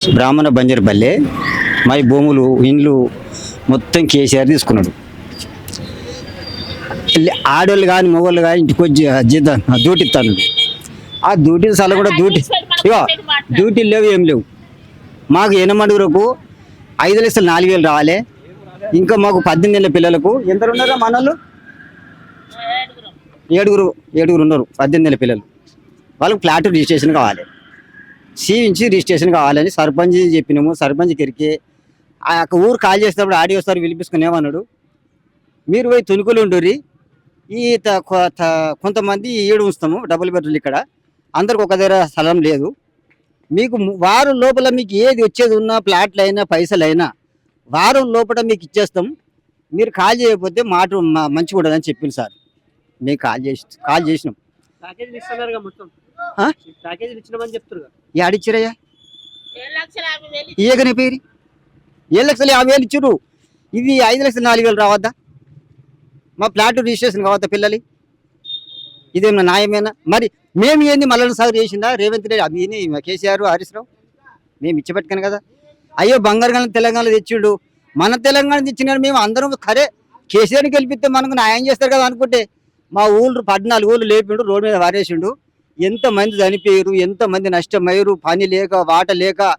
బ్రాహ్మణ బంజరుపల్లె మా భూములు ఇండ్లు మొత్తం కేసీఆర్ తీసుకున్నాడు. ఆడోళ్ళు కానీ మగవాళ్ళు కానీ ఇంటికి వచ్చి జీతం డ్యూటీ ఇస్తాను. ఆ డ్యూటీ సల కూడా డ్యూటీలు లేవు, ఏం లేవు. మాకు ఎనమడుగురకు 5 లక్షలు 4,000 రావాలి. ఇంకా మాకు 18 ఏళ్ళ పిల్లలకు ఎంత ఉన్నారా మనోళ్ళు? ఏడుగురు ఉన్నారు. 18 ఏళ్ళ పిల్లలు వాళ్ళకి ఫ్లాట్ రిజిస్ట్రేషన్ కావాలి, సీవించి రిజిస్ట్రేషన్ కావాలని సర్పంచ్ చెప్పినాము. సర్పంచ్ కిరికి ఆ ఊరు కాల్ చేసినప్పుడు ఆడియో సార్ పిలిపించుకుని ఏమన్నాడు, మీరు పోయి తునుకులు ఉండరు, ఈ కొంతమంది ఏడు ఉంచుతాము డబుల్ బెడ్రూమ్, ఇక్కడ అందరికి ఒక దగ్గర స్థలం లేదు, మీకు వారం లోపల మీకు ఏది వచ్చేది ఉన్నా ప్లాట్లు అయినా పైసలు అయినా వారం లోపల మీకు ఇచ్చేస్తాం, మీరు కాల్ చేయకపోతే మాట మంచిగా ఉండదని చెప్పింది సార్. మేము కాల్ చేసినాం. ఆడిచ్చిరయ్యా ఇయగనే పేరు 7,50,000 ఇచ్చారు. ఇది 5,04,000 రావద్దా? మా ఫ్లాట్ రిజిస్ట్రేషన్ కావద్దా పిల్లలు? ఇదేమన్నా న్యాయమేనా? మరి మేము ఏంది మల్లన్న సాగర్ చేసిందా రేవంత్ రెడ్డి, అది కేసీఆర్ హరీష్ రావు మేము ఇచ్చిపెట్టుకాను కదా. అయ్యో బంగారు తెలంగాణ తెచ్చిండు, మన తెలంగాణ తెచ్చిన మేము అందరం ఖరే కేసీఆర్ని గెలిపిస్తే మనకు న్యాయం చేస్తారు కదా అనుకుంటే మా ఊళ్ళు 14 ఊళ్ళు లేపిండు, రోడ్డు మీద వారేసిండు. ఎంతమంది చనిపోయారు, ఎంతమంది నష్టమయ్యారు, పని లేక వాట లేక